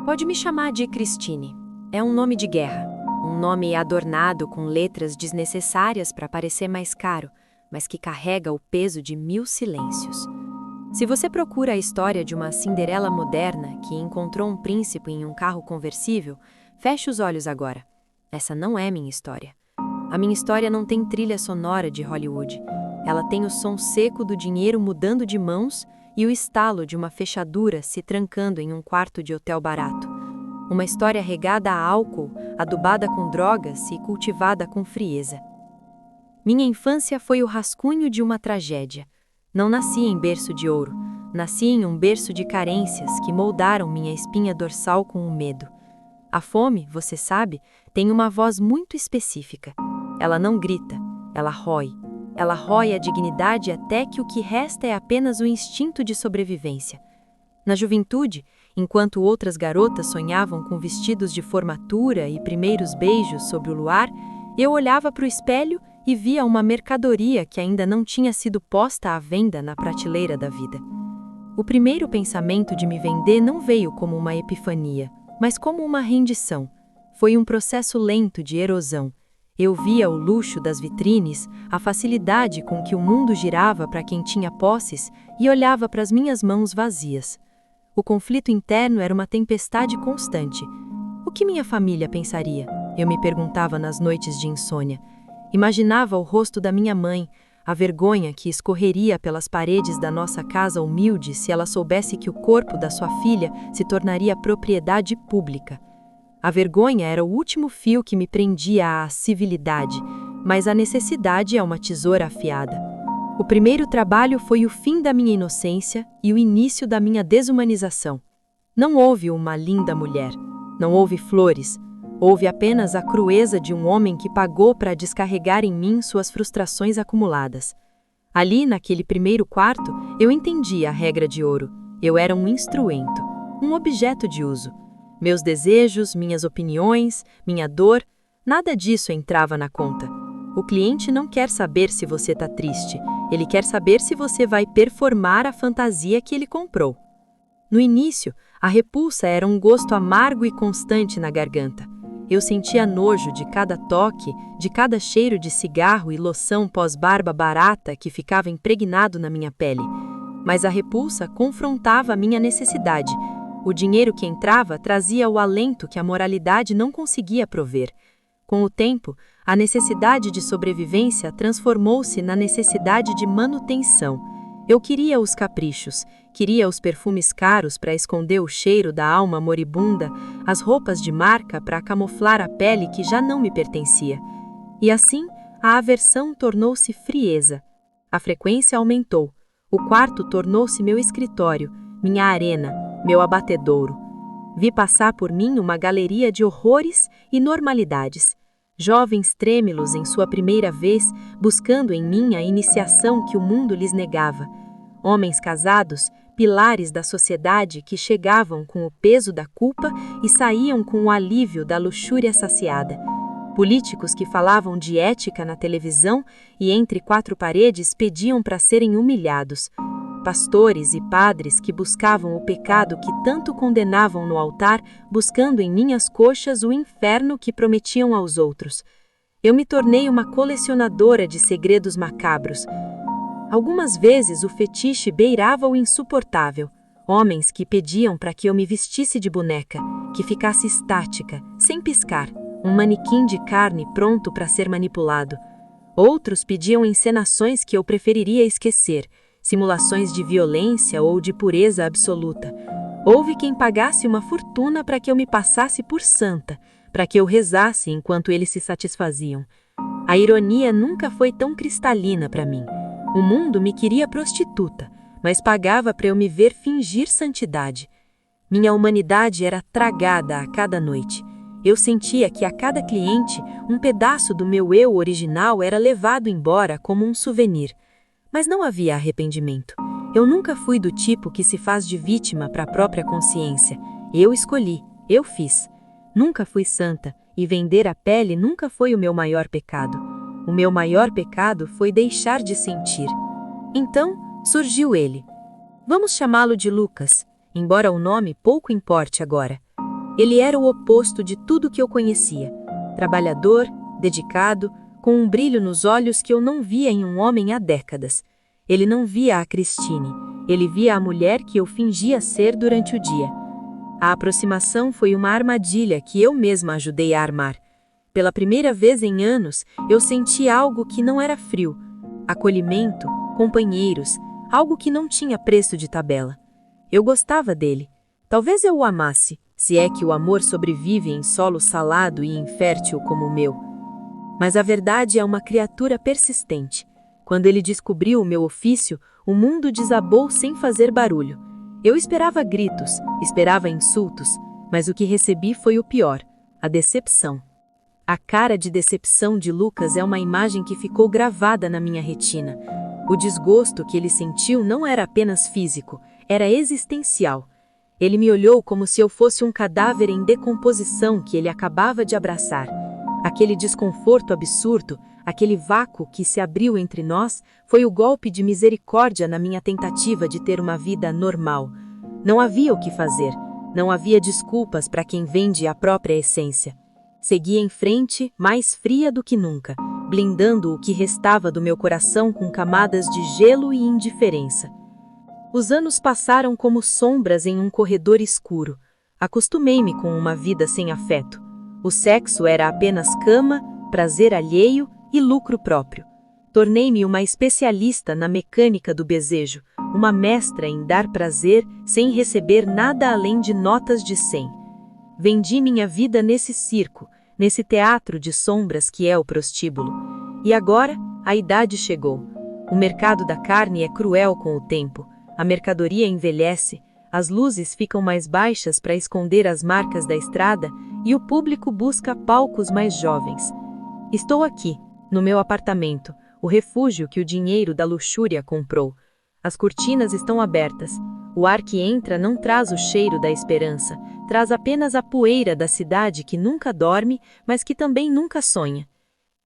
Pode me chamar de Christine. É um nome de guerra. Um nome adornado com letras desnecessárias para parecer mais caro, mas que carrega o peso de 1000 silêncios. Se você procura a história de uma Cinderela moderna que encontrou um príncipe em um carro conversível, feche os olhos agora. Essa não é minha história. A minha história não tem trilha sonora de Hollywood. Ela tem o som seco do dinheiro mudando de mãos e o estalo de uma fechadura se trancando em um quarto de hotel barato. Uma história regada a álcool, adubada com drogas e cultivada com frieza. Minha infância foi o rascunho de uma tragédia. Não nasci em berço de ouro. Nasci em um berço de carências que moldaram minha espinha dorsal com o medo. A fome, você sabe, tem uma voz muito específica. Ela não grita, ela rói. Ela rói a dignidade até que o que resta é apenas o instinto de sobrevivência. Na juventude, enquanto outras garotas sonhavam com vestidos de formatura e primeiros beijos sob o luar, eu olhava para o espelho e via uma mercadoria que ainda não tinha sido posta à venda na prateleira da vida. O primeiro pensamento de me vender não veio como uma epifania, mas como uma rendição. Foi um processo lento de erosão. Eu via o luxo das vitrines, a facilidade com que o mundo girava para quem tinha posses e olhava para as minhas mãos vazias. O conflito interno era uma tempestade constante. O que minha família pensaria? Eu me perguntava nas noites de insônia. Imaginava o rosto da minha mãe, a vergonha que escorreria pelas paredes da nossa casa humilde se ela soubesse que o corpo da sua filha se tornaria propriedade pública. A vergonha era o último fio que me prendia à civilidade, mas a necessidade é uma tesoura afiada. O primeiro trabalho foi o fim da minha inocência e o início da minha desumanização. Não houve uma linda mulher, não houve flores, houve apenas a crueza de um homem que pagou para descarregar em mim suas frustrações acumuladas. Ali, naquele primeiro quarto, eu entendi a regra de ouro. Eu era um instrumento, um objeto de uso. Meus desejos, minhas opiniões, minha dor, nada disso entrava na conta. O cliente não quer saber se você está triste, ele quer saber se você vai performar a fantasia que ele comprou. No início, a repulsa era um gosto amargo e constante na garganta. Eu sentia nojo de cada toque, de cada cheiro de cigarro e loção pós-barba barata que ficava impregnado na minha pele. Mas a repulsa confrontava a minha necessidade. O dinheiro que entrava trazia o alento que a moralidade não conseguia prover. Com o tempo, a necessidade de sobrevivência transformou-se na necessidade de manutenção. Eu queria os caprichos, queria os perfumes caros para esconder o cheiro da alma moribunda, as roupas de marca para camuflar a pele que já não me pertencia. E assim, a aversão tornou-se frieza. A frequência aumentou. O quarto tornou-se meu escritório, minha arena, meu abatedouro. Vi passar por mim uma galeria de horrores e normalidades. Jovens trêmulos em sua primeira vez, buscando em mim a iniciação que o mundo lhes negava. Homens casados, pilares da sociedade que chegavam com o peso da culpa e saíam com o alívio da luxúria saciada. Políticos que falavam de ética na televisão e entre quatro paredes pediam para serem humilhados. Pastores e padres que buscavam o pecado que tanto condenavam no altar, buscando em minhas coxas o inferno que prometiam aos outros. Eu me tornei uma colecionadora de segredos macabros. Algumas vezes o fetiche beirava o insuportável. Homens que pediam para que eu me vestisse de boneca, que ficasse estática, sem piscar, um manequim de carne pronto para ser manipulado. Outros pediam encenações que eu preferiria esquecer, simulações de violência ou de pureza absoluta. Houve quem pagasse uma fortuna para que eu me passasse por santa, para que eu rezasse enquanto eles se satisfaziam. A ironia nunca foi tão cristalina para mim. O mundo me queria prostituta, mas pagava para eu me ver fingir santidade. Minha humanidade era tragada a cada noite. Eu sentia que a cada cliente, um pedaço do meu eu original era levado embora como um souvenir. Mas não havia arrependimento. Eu nunca fui do tipo que se faz de vítima para a própria consciência. Eu escolhi, eu fiz. Nunca fui santa, e vender a pele nunca foi o meu maior pecado. O meu maior pecado foi deixar de sentir. Então, surgiu ele. Vamos chamá-lo de Lucas, embora o nome pouco importe agora. Ele era o oposto de tudo que eu conhecia. Trabalhador, dedicado, com um brilho nos olhos que eu não via em um homem há décadas. Ele não via a Christine, ele via a mulher que eu fingia ser durante o dia. A aproximação foi uma armadilha que eu mesma ajudei a armar. Pela primeira vez em anos, eu senti algo que não era frio. Acolhimento, companheiros, algo que não tinha preço de tabela. Eu gostava dele. Talvez eu o amasse, se é que o amor sobrevive em solo salado e infértil como o meu. Mas a verdade é uma criatura persistente. Quando ele descobriu o meu ofício, o mundo desabou sem fazer barulho. Eu esperava gritos, esperava insultos, mas o que recebi foi o pior, a decepção. A cara de decepção de Lucas é uma imagem que ficou gravada na minha retina. O desgosto que ele sentiu não era apenas físico, era existencial. Ele me olhou como se eu fosse um cadáver em decomposição que ele acabava de abraçar. Aquele desconforto absurdo, aquele vácuo que se abriu entre nós, foi o golpe de misericórdia na minha tentativa de ter uma vida normal. Não havia o que fazer, não havia desculpas para quem vende a própria essência. Segui em frente, mais fria do que nunca, blindando o que restava do meu coração com camadas de gelo e indiferença. Os anos passaram como sombras em um corredor escuro. Acostumei-me com uma vida sem afeto. O sexo era apenas cama, prazer alheio e lucro próprio. Tornei-me uma especialista na mecânica do desejo, uma mestra em dar prazer sem receber nada além de notas de 100. Vendi minha vida nesse circo, nesse teatro de sombras que é o prostíbulo. E agora, a idade chegou. O mercado da carne é cruel com o tempo. A mercadoria envelhece, as luzes ficam mais baixas para esconder as marcas da estrada e o público busca palcos mais jovens. Estou aqui, no meu apartamento, o refúgio que o dinheiro da luxúria comprou. As cortinas estão abertas. O ar que entra não traz o cheiro da esperança, traz apenas a poeira da cidade que nunca dorme, mas que também nunca sonha.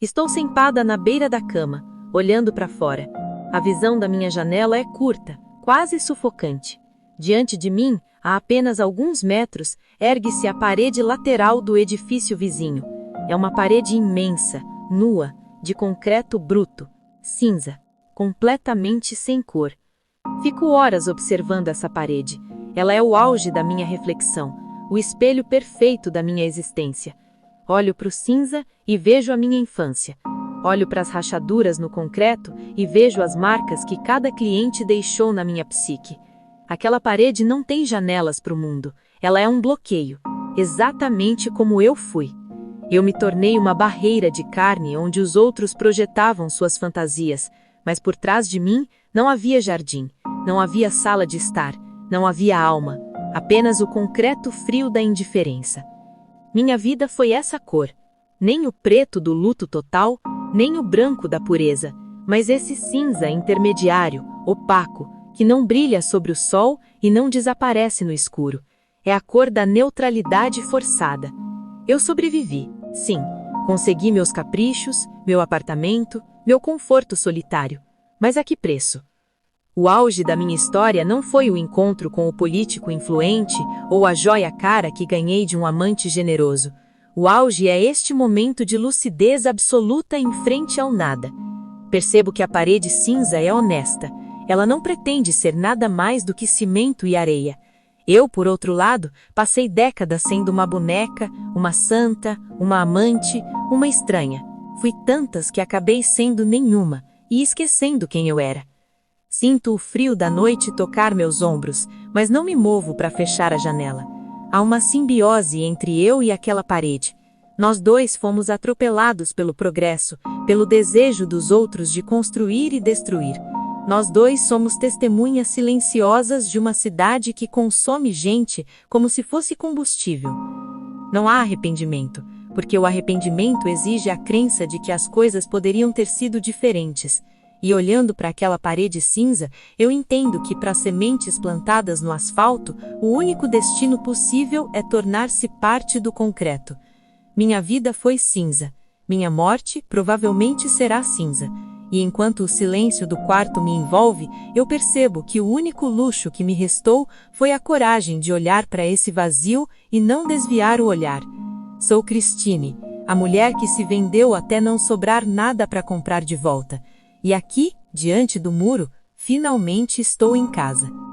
Estou sentada na beira da cama, olhando para fora. A visão da minha janela é curta, quase sufocante. Diante de mim, a apenas alguns metros, ergue-se a parede lateral do edifício vizinho. É uma parede imensa, nua, de concreto bruto, cinza, completamente sem cor. Fico horas observando essa parede. Ela é o auge da minha reflexão, o espelho perfeito da minha existência. Olho para o cinza e vejo a minha infância. Olho para as rachaduras no concreto e vejo as marcas que cada cliente deixou na minha psique. Aquela parede não tem janelas para o mundo. Ela é um bloqueio, exatamente como eu fui. Eu me tornei uma barreira de carne onde os outros projetavam suas fantasias, mas por trás de mim não havia jardim, não havia sala de estar, não havia alma, apenas o concreto frio da indiferença. Minha vida foi essa cor, nem o preto do luto total, nem o branco da pureza, mas esse cinza intermediário, opaco, que não brilha sobre o sol e não desaparece no escuro. É a cor da neutralidade forçada. Eu sobrevivi, sim, consegui meus caprichos, meu apartamento, meu conforto solitário. Mas a que preço? O auge da minha história não foi o encontro com o político influente ou a joia cara que ganhei de um amante generoso. O auge é este momento de lucidez absoluta em frente ao nada. Percebo que a parede cinza é honesta. Ela não pretende ser nada mais do que cimento e areia. Eu, por outro lado, passei décadas sendo uma boneca, uma santa, uma amante, uma estranha. Fui tantas que acabei sendo nenhuma e esquecendo quem eu era. Sinto o frio da noite tocar meus ombros, mas não me movo para fechar a janela. Há uma simbiose entre eu e aquela parede. Nós dois fomos atropelados pelo progresso, pelo desejo dos outros de construir e destruir. Nós dois somos testemunhas silenciosas de uma cidade que consome gente como se fosse combustível. Não há arrependimento, porque o arrependimento exige a crença de que as coisas poderiam ter sido diferentes. E olhando para aquela parede cinza, eu entendo que para sementes plantadas no asfalto, o único destino possível é tornar-se parte do concreto. Minha vida foi cinza. Minha morte provavelmente será cinza. e enquanto o silêncio do quarto me envolve, eu percebo que o único luxo que me restou foi a coragem de olhar para esse vazio e não desviar o olhar. Sou Christine, a mulher que se vendeu até não sobrar nada para comprar de volta. E aqui, diante do muro, finalmente estou em casa.